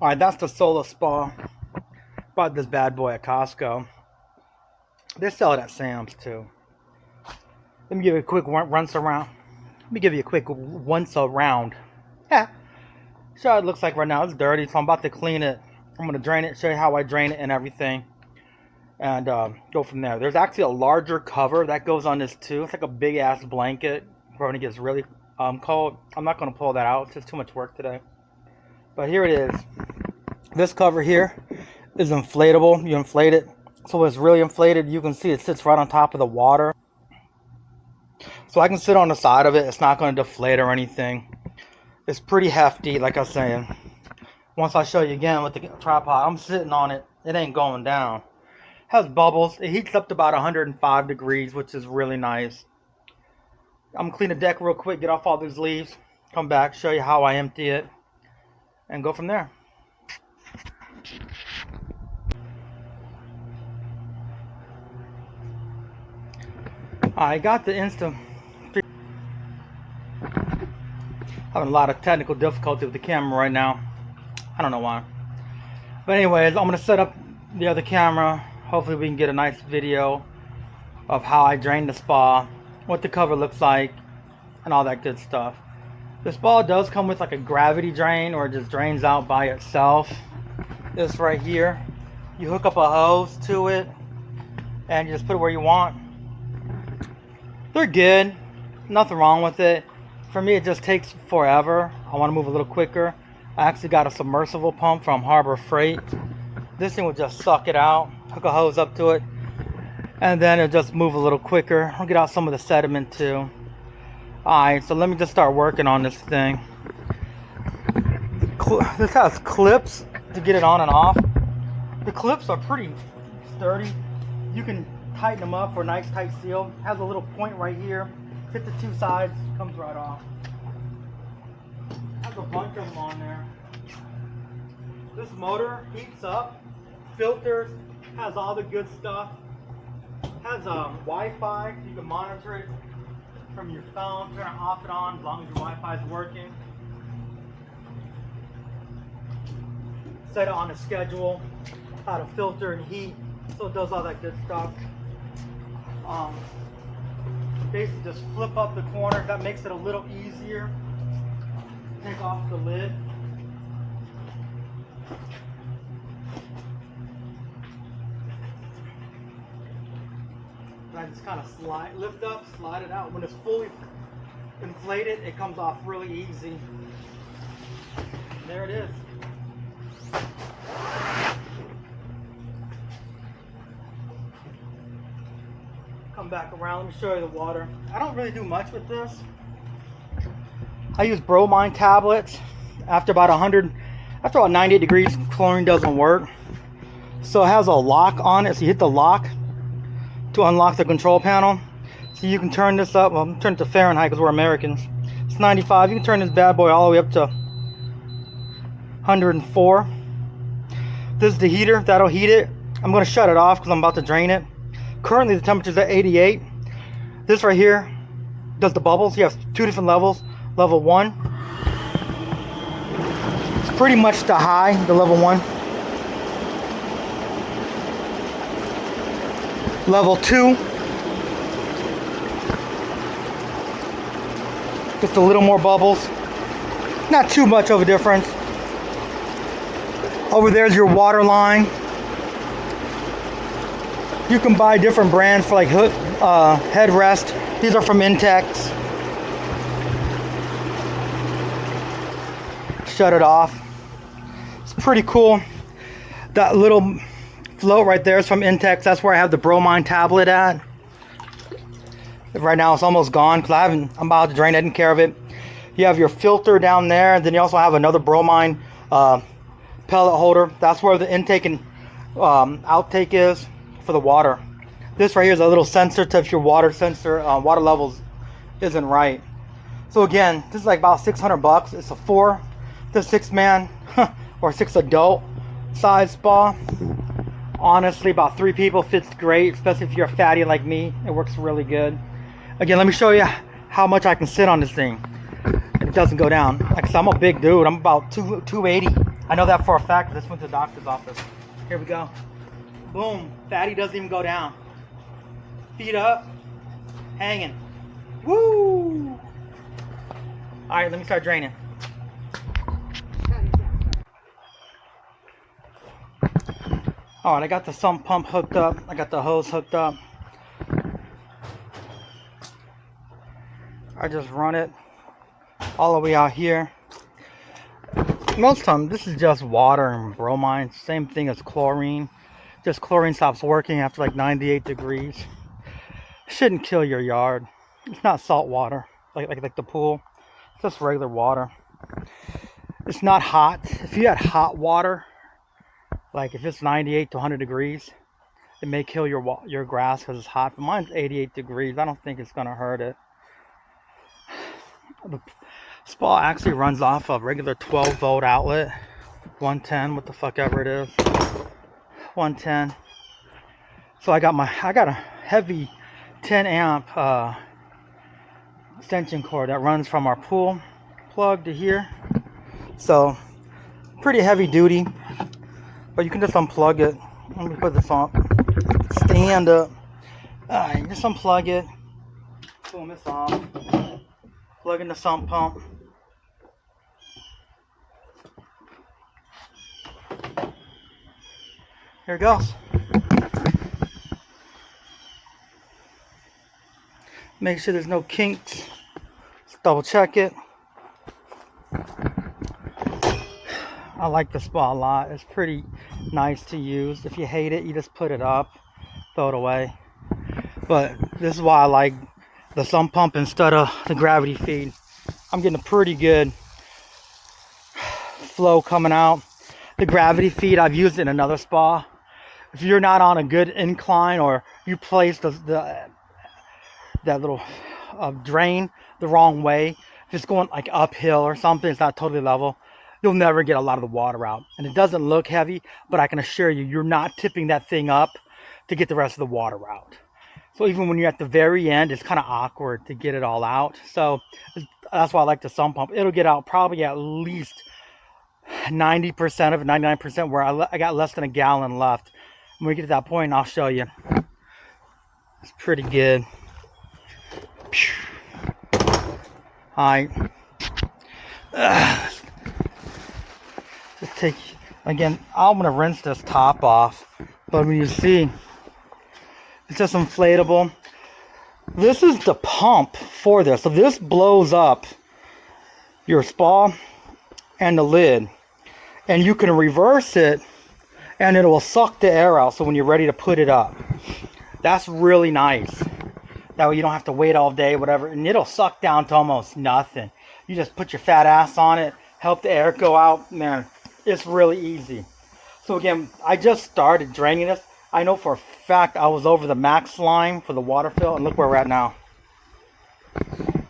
Alright, that's the SaluSpa. Bought this bad boy at Costco. They sell it at Sam's too. Let me give you a quick once around. Let me give you a quick once around. Yeah. So it looks like right now it's dirty, so I'm about to clean it. I'm gonna drain it, show you how I drain it and everything, and go from there. There's actually a larger cover that goes on this too. It's like a big ass blanket for when it gets really cold. I'm not gonna pull that out. It's just too much work today. But here it is. This cover here is inflatable. You inflate it, so it's really inflated. You can see it sits right on top of the water. So I can sit on the side of it. It's not going to deflate or anything. It's pretty hefty, like I was saying. Once I show you again with the tripod, I'm sitting on it. It ain't going down. It has bubbles. It heats up to about 105 degrees, which is really nice. I'm going to clean the deck real quick, get off all these leaves, come back, show you how I empty it, and go from there. I got the instant. Having a lot of technical difficulty with the camera right now. I don't know why. But anyways, I'm going to set up the other camera. Hopefully we can get a nice video of how I drain the spa, what the cover looks like, and all that good stuff. The spa does come with like a gravity drain, or it just drains out by itself. This right here, you hook up a hose to it and you just put it where you want. They're good, nothing wrong with it. For me, it just takes forever. I want to move a little quicker. I actually got a submersible pump from Harbor Freight. This thing will just suck it out, hook a hose up to it, and then it'll just move a little quicker. I'll get out some of the sediment too. Alright, so let me just start working on this thing. This has clips to get it on and off. The clips are pretty sturdy. You can tighten them up for a nice tight seal. It has a little point right here. Hit the two sides, comes right off. Has a bunch of them on there. This motor heats up, filters, has all the good stuff. Has Wi-Fi, so you can monitor it from your phone, turn it off and on as long as your Wi-Fi is working. Set it on a schedule, how to filter and heat, so it does all that good stuff. Basically just flip up the corner. That makes it a little easier. Take off the lid. I just kind of lift up, slide it out. When it's fully inflated, it comes off really easy. There it is. Come back around, let me show you the water. I don't really do much with this. I use bromine tablets. After about 98 degrees, chlorine doesn't work. So it has a lock on it, so you hit the lock to unlock the control panel. So you can turn this up, well, turn it to Fahrenheit because we're Americans. It's 95, you can turn this bad boy all the way up to 104. This is the heater, that'll heat it. I'm going to shut it off because I'm about to drain it. Currently the temperature's at 88. This right here does the bubbles. You have two different levels. Level 1, it's pretty much the high, the level 1. Level 2, just a little more bubbles. Not too much of a difference. Over there's your water line. You can buy different brands for like headrest. These are from Intex. Shut it off. It's pretty cool. That little float right there is from Intex. That's where I have the bromine tablet at. Right now it's almost gone because I'm about to drain it, taking care of it. You have your filter down there. Then you also have another bromine pellet holder. That's where the intake and outtake is for the water. This right here is a little sensor to if your water water levels isn't right. So again, this is like about 600 bucks. It's a 4 to 6 man or 6 adult size spa. Honestly, about 3 people fits great, especially if you're a fatty like me. It works really good. Again, let me show you how much I can sit on this thing and it doesn't go down. Like I said, I'm a big dude. I'm about 280. I know that for a fact. This went to the doctor's office. Here we go. Boom. Fatty doesn't even go down. Feet up. Hanging. Woo! Alright, let me start draining. Alright, I got the sump pump hooked up. I got the hose hooked up. I just run it all the way out here. Most time, this is just water and bromine. Same thing as chlorine. Just chlorine stops working after like 98 degrees. Shouldn't kill your yard. It's not salt water like the pool. It's just regular water. It's not hot. If you had hot water, like if it's 98 to 100 degrees, it may kill your grass because it's hot. But mine's 88 degrees. I don't think it's gonna hurt it. The spa actually runs off a regular 12-volt outlet, 110, what the fuck ever it is, 110. So I got a heavy 10 amp extension cord that runs from our pool plug to here. So pretty heavy duty, but you can just unplug it. Let me put this on. Stand up. Alright, just unplug it. Boom, it's off. Plug in the sump pump. Here it goes. Make sure there's no kinks. Just double check it. I like the spa a lot. It's pretty nice to use. If you hate it, you just put it up, throw it away. But this is why I like the sump pump instead of the gravity feed. I'm getting a pretty good flow coming out. The gravity feed, I've used it in another spa. If you're not on a good incline or you place that little drain the wrong way, if it's going like uphill or something, it's not totally level, you'll never get a lot of the water out. And it doesn't look heavy, but I can assure you, you're not tipping that thing up to get the rest of the water out. So even when you're at the very end, it's kind of awkward to get it all out. So that's why I like the sump pump. It'll get out probably at least 90% of it, 99%, where I got less than a gallon left. When we get to that point, I'll show you. It's pretty good. Alright. Just take, again, I'm going to rinse this top off. But when you see, it's just inflatable. This is the pump for this. So this blows up your spa and the lid. And you can reverse it and it will suck the air out so when you're ready to put it up. That's really nice. That way you don't have to wait all day, whatever. And it'll suck down to almost nothing. You just put your fat ass on it, help the air go out. Man, it's really easy. So again, I just started draining this. I know for a fact I was over the max line for the water fill, and look where we're at now.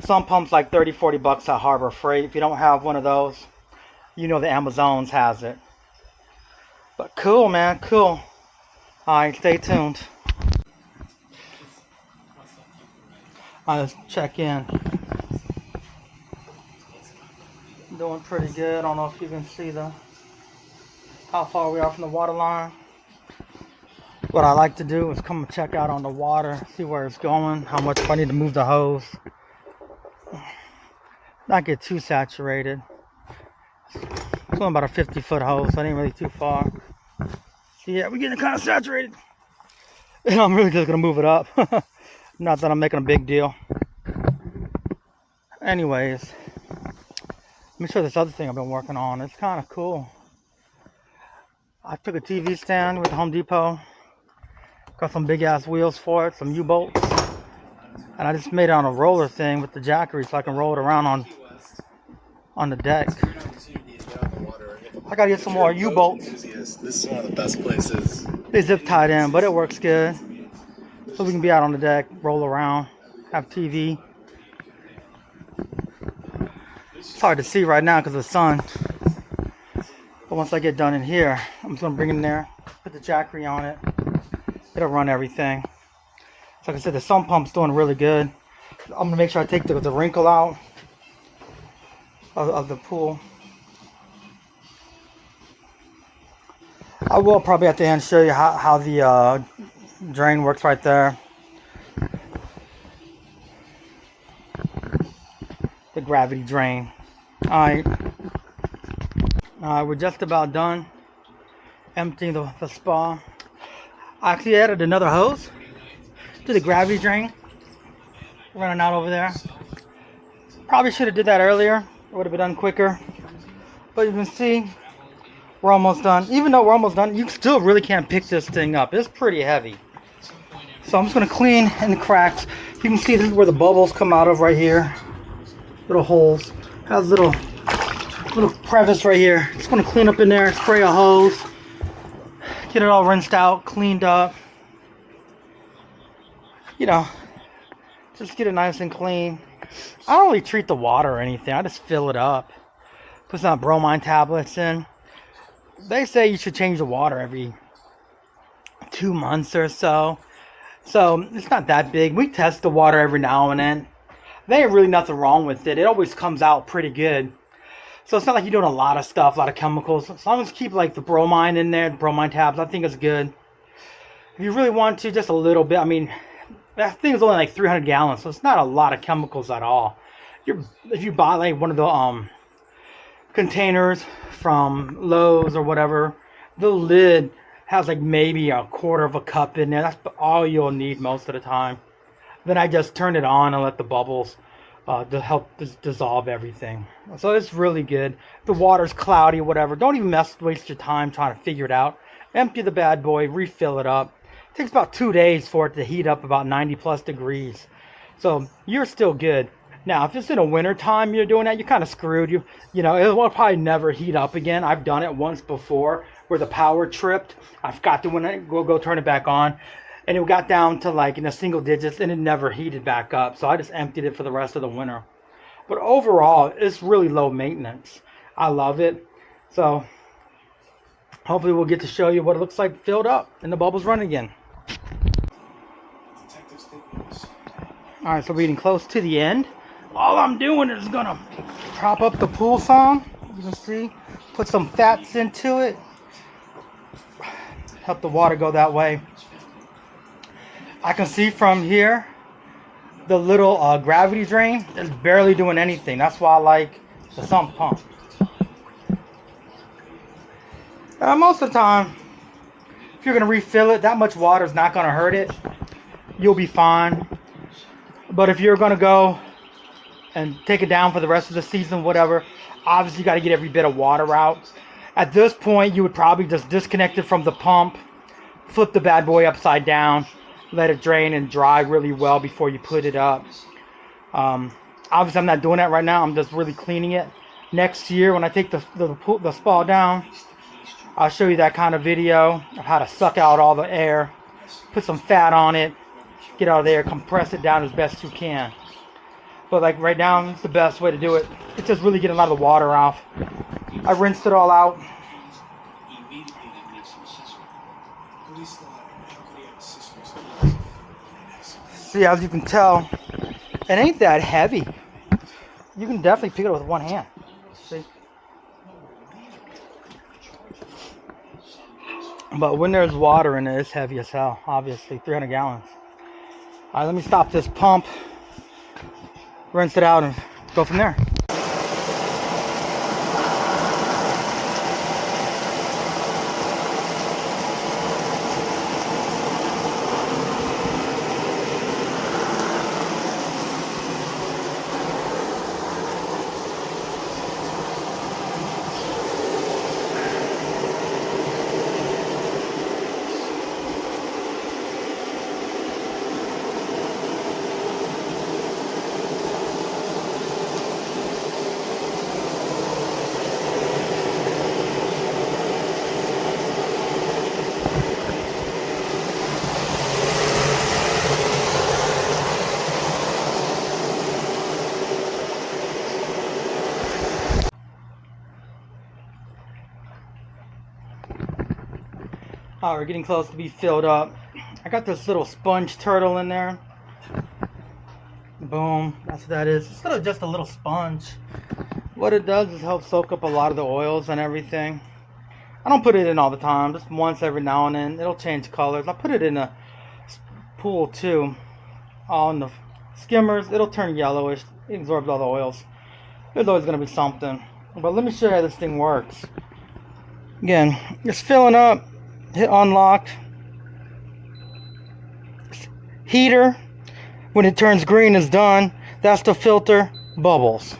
Some pumps like 30-40 bucks at Harbor Freight. If you don't have one of those, you know the Amazons has it. But cool, man, cool. Alright, stay tuned. Let's check in. Doing pretty good. I don't know if you can see how far we are from the water line. What I like to do is come and check out on the water, see where it's going, how much if I need to move the hose. Not get too saturated. It's only about a 50-foot hose, so it ain't really too far. So yeah, we're getting kind of saturated. And I'm really just gonna move it up. Not that I'm making a big deal. Anyways, let me show you this other thing I've been working on. It's kind of cool. I took a TV stand with Home Depot. Got some big ass wheels for it, some U-bolts. And I just made it on a roller thing with the jackery so I can roll it around on the deck. I gotta get some more U-bolts. This is one of the best places. They zip tied in, but it works good. So we can be out on the deck, roll around, have TV. It's hard to see right now because of the sun. But once I get done in here, I'm just gonna bring it in there, put the jackery on it. It'll run everything. So like I said, the sump pump's doing really good. I'm gonna make sure I take the wrinkle out of the pool. I will probably at the end show you how the drain works right there. The gravity drain. Alright. We're just about done emptying the spa. I actually added another hose to the gravity drain. Running out over there. Probably should have did that earlier. It would have been done quicker. But you can see we're almost done. Even though we're almost done, you still really can't pick this thing up. It's pretty heavy. So I'm just going to clean in the cracks. You can see this is where the bubbles come out of right here. Little holes. Has little crevice right here. Just going to clean up in there. Spray a hose. Get it all rinsed out, cleaned up. You know, just get it nice and clean. I don't really treat the water or anything. I just fill it up. Put some bromine tablets in. They say you should change the water every 2 months or so. So it's not that big. We test the water every now and then. There ain't really nothing wrong with it. It always comes out pretty good. So it's not like you're doing a lot of stuff, a lot of chemicals. As long as you keep like the bromine in there, the bromine tabs, I think it's good. If you really want to, just a little bit. I mean, that thing is only like 300 gallons, so it's not a lot of chemicals at all. If you buy like one of the containers from Lowe's or whatever, the lid has like maybe a quarter of a cup in there. That's all you'll need most of the time. Then I just turn it on and let the bubbles to help dissolve everything. So it's really good. The water's cloudy or whatever, don't even waste your time trying to figure it out. Empty the bad boy, refill it up. It takes about 2 days for it to heat up about 90 plus degrees. So you're still good. Now, if it's in a winter time you're doing that, you're kind of screwed. You know, it will probably never heat up again. I've done it once before where the power tripped. I forgot to go turn it back on. And it got down to like in the single digits and it never heated back up. So I just emptied it for the rest of the winter. But overall, it's really low maintenance. I love it. So hopefully we'll get to show you what it looks like filled up and the bubbles run again. Alright, so we're getting close to the end. All I'm doing is gonna prop up the pool foam. You can see, put some fats into it. Help the water go that way. I can see from here the little gravity drain is barely doing anything. That's why I like the sump pump. Most of the time, if you're going to refill it, that much water is not going to hurt it. You'll be fine. But if you're going to go and take it down for the rest of the season, whatever, obviously you got to get every bit of water out. At this point, you would probably just disconnect it from the pump, flip the bad boy upside down, let it drain and dry really well before you put it up. Obviously, I'm not doing that right now. I'm just really cleaning it. Next year, when I take the spa down, I'll show you that kind of video of how to suck out all the air, put some fat on it, get out of there, compress it down as best you can. But like right now, it's the best way to do it. It's just really getting a lot of the water off. I rinsed it all out. See, as you can tell, it ain't that heavy. You can definitely pick it up with one hand. See? But when there's water in it, it's heavy as hell, obviously, 300 gallons. All right, let me stop this pump, rinse it out, and go from there. Oh, we're getting close to be filled up. I got this little sponge turtle in there. Boom, that's what that is. It's just a little sponge. What it does is help soak up a lot of the oils and everything. I don't put it in all the time, just once every now and then. It'll change colors. I put it in a pool too. On the skimmers, it'll turn yellowish. It absorbs all the oils. There's always going to be something. But let me show you how this thing works. Again, it's filling up. Hit unlock. Heater, when it turns green, is done. That's the filter bubbles.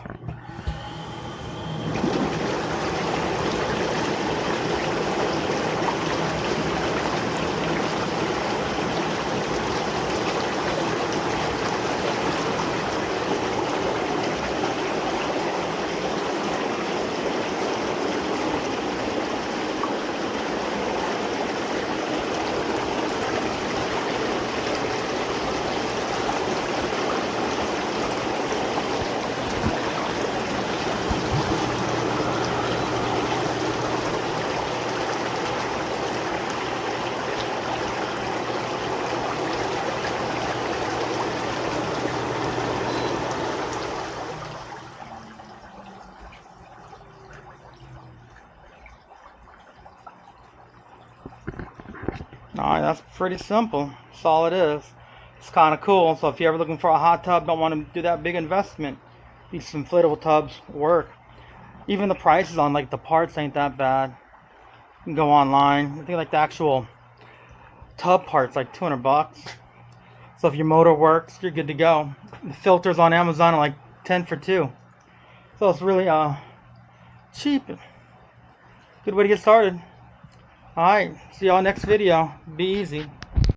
Alright, that's pretty simple. That's all it is. It's kind of cool. So if you're ever looking for a hot tub, don't want to do that big investment, these inflatable tubs work. Even the prices on like the parts ain't that bad. You can go online. I think like the actual tub parts like $200. So if your motor works, you're good to go. The filters on Amazon are like 10 for 2. So it's really cheap. Good way to get started. Alright, see y'all next video. Be easy.